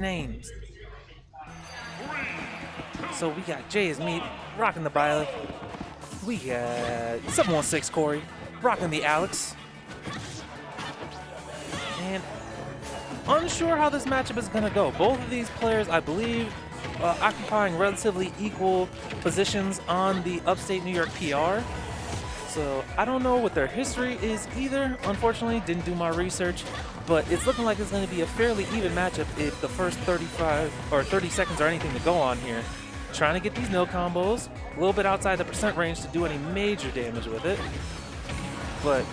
names. So we got JayisMeep rocking the Byleth. We got 716 Corey rocking the Alex. And unsure how this matchup is going to go. Both of these players, I believe, occupying relatively equal positions on the upstate New York PR. So I don't know what their history is either. Unfortunately, didn't do my research, but it's looking like it's going to be a fairly even matchup if the first 35 or 30 seconds are anything to go on here. Trying to get these no combos, a little bit outside the percent range to do any major damage with it. But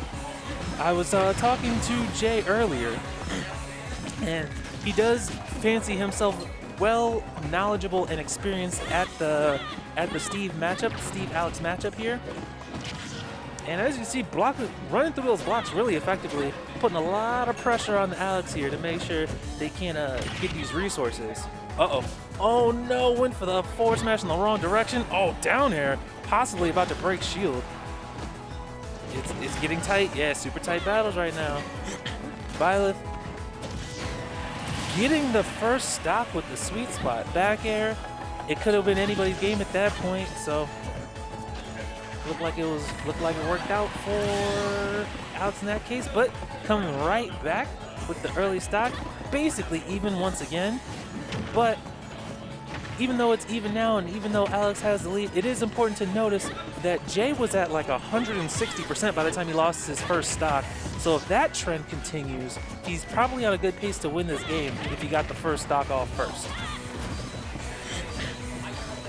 I was talking to Jay earlier, and he does fancy himself well knowledgeable and experienced at the Steve Alex matchup here. And as you see, running through those blocks really effectively, putting a lot of pressure on the Alex here to make sure they can get these resources. Uh-oh. Oh no, went for the forward smash in the wrong direction. Oh, down air, possibly about to break shield. It's getting tight. Yeah, super tight battles right now. Byleth getting the first stock with the sweet spot. Back air, it could have been anybody's game at that point, so looked like it worked out for Alex in that case, but coming right back with the early stock, basically even once again. But even though it's even now and even though Alex has the lead, it is important to notice that Jay was at like 160% by the time he lost his first stock. So if that trend continues, he's probably on a good pace to win this game if he got the first stock off first.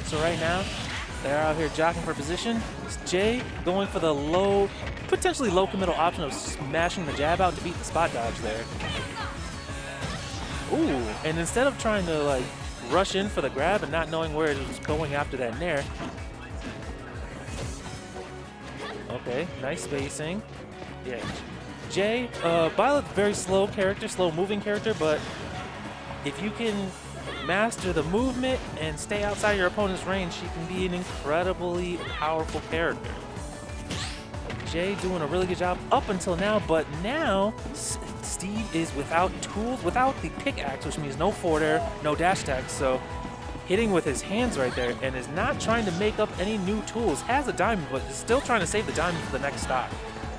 So right now, they're out here jockeying for position. It's Jay going for the potentially low committal option of smashing the jab out to beat the spot dodge there. Ooh, and instead of trying to like rush in for the grab and not knowing where it was going after that nair. Okay, nice spacing. Yeah, Jay, Byleth, very slow character, slow moving character, but if you can master the movement and stay outside your opponent's range, she can be an incredibly powerful character. Jay doing a really good job up until now, but now Steve is without tools, without the pickaxe, which means no forward air, no dash attack, so hitting with his hands right there and is not trying to make up any new tools. Has a diamond, but is still trying to save the diamond for the next stock.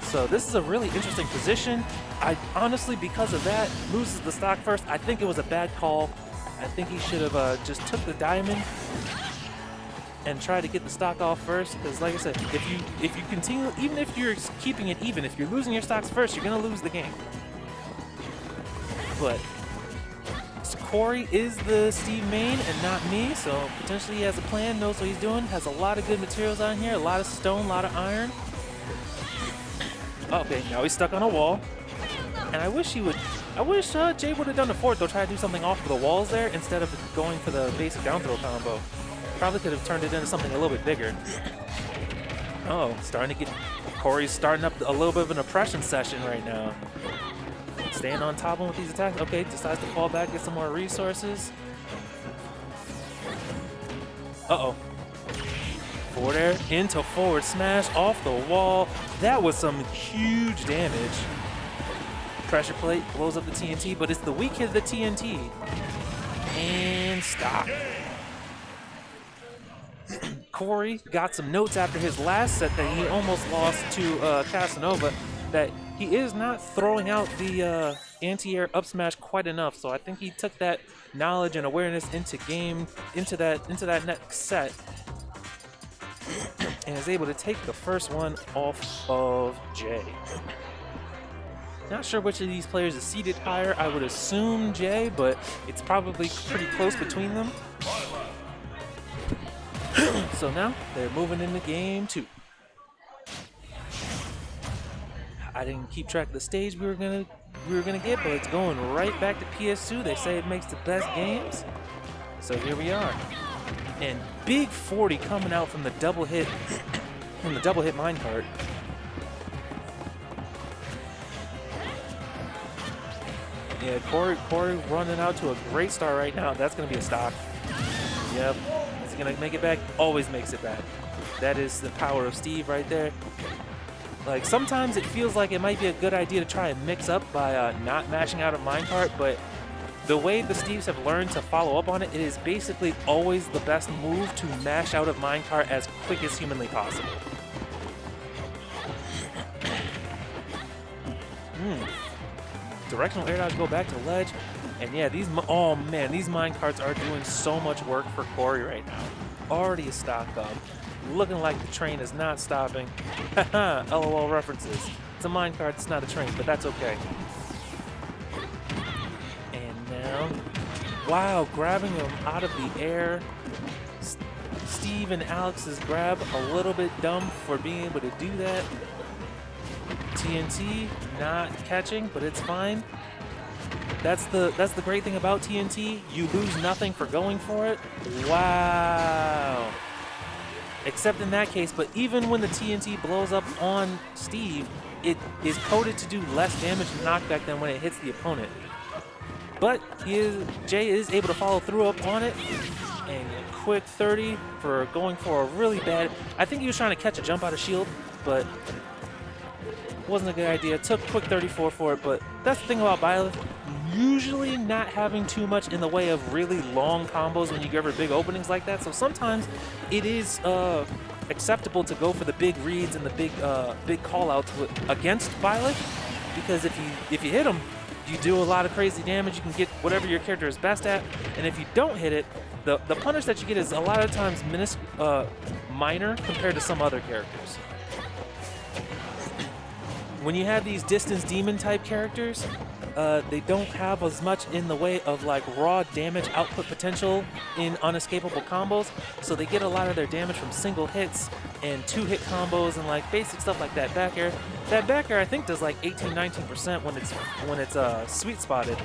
So this is a really interesting position. I honestly, because of that, loses the stock first. I think it was a bad call. I think he should have just took the diamond and tried to get the stock off first. Because like I said, if you continue, even if you're keeping it even, if you're losing your stocks first, you're gonna lose the game. But Corey is the Steve main and not me, so potentially he has a plan, knows what he's doing, has a lot of good materials on here, a lot of stone, a lot of iron. Okay, now he's stuck on a wall. And I wish Jay would have done the forward, though, try to do something off of the walls there instead of going for the basic down throw combo. Probably could have turned it into something a little bit bigger. Oh, Corey's starting up a little bit of an oppression session right now. Staying on top of him with these attacks. Okay, decides to fall back, get some more resources. Uh-oh. Forward air into forward smash off the wall. That was some huge damage. Pressure plate blows up the TNT, but it's the weak hit of the TNT. And stop. Corey got some notes after his last set that he almost lost to Casanova, that he is not throwing out the anti-air up smash quite enough. So I think he took that knowledge and awareness into that next set and is able to take the first one off of Jay. Not sure which of these players is seated higher. I would assume Jay, but it's probably pretty close between them. So now they're moving into game 2. I didn't keep track of the stage we were gonna get, but it's going right back to PS2. They say it makes the best games. So here we are. And big 40 coming out from the double hit minecart. Yeah, Corey running out to a great start right now. That's gonna be a stock. Yep. Is he gonna make it back? Always makes it back. That is the power of Steve right there. Like, sometimes it feels like it might be a good idea to try and mix up by not mashing out a minecart, but the way the Steves have learned to follow up on it, it is basically always the best move to mash out of minecart as quick as humanly possible. Directional air dodge, go back to ledge. And yeah, oh man, these minecarts are doing so much work for Corey right now. Already a stock up. Looking like the train is not stopping. Haha, LOL references. It's a minecart, it's not a train, but that's okay. And now, wow, grabbing him out of the air. Steve and Alex's grab a little bit dumb for being able to do that. TNT not catching, but it's fine. That's the great thing about TNT. You lose nothing for going for it. Wow. Except in that case, but even when the TNT blows up on Steve, it is coded to do less damage and knockback than when it hits the opponent. But Jay is able to follow through up on it. And a quick 30 for going for a really bad... I think he was trying to catch a jump out of shield, but wasn't a good idea. Took quick 34 for it, but that's the thing about Byleth. Usually not having too much in the way of really long combos when you go for big openings like that. So sometimes it is acceptable to go for the big reads and the big call-outs against Byleth, because if you hit them, you do a lot of crazy damage. You can get whatever your character is best at, and if you don't hit it, the punish that you get is a lot of times minor compared to some other characters. When you have these distance demon type characters, they don't have as much in the way of like raw damage output potential in unescapable combos, so they get a lot of their damage from single hits and 2-hit combos and like basic stuff like that back air. That back air I think does like 18-19% when it's sweet spotted,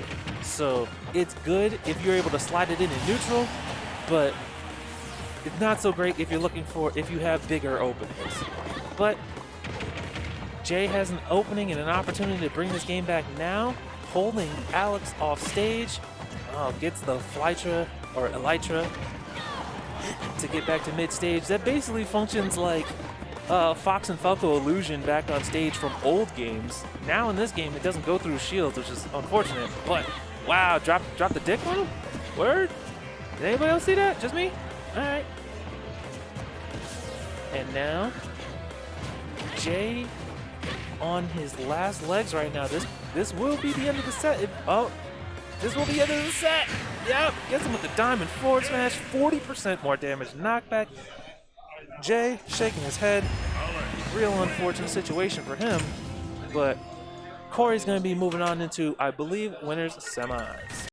so it's good if you're able to slide it in neutral, but it's not so great if you have bigger openings. But Jay has an opening and an opportunity to bring this game back now, holding Alex off stage. Oh, gets the Flytra or Elytra to get back to mid stage. That basically functions like Fox and Falco illusion back on stage from old games. Now in this game, it doesn't go through shields, which is unfortunate. But wow, drop the dick on him. Word. Did anybody else see that? Just me? All right. And now Jay on his last legs right now. This will be the end of the set. This will be the end of the set. Yep, gets him with the diamond forward smash. 40% more damage knockback. Jay shaking his head. Real unfortunate situation for him. But Corey's going to be moving on into, I believe, winners semis.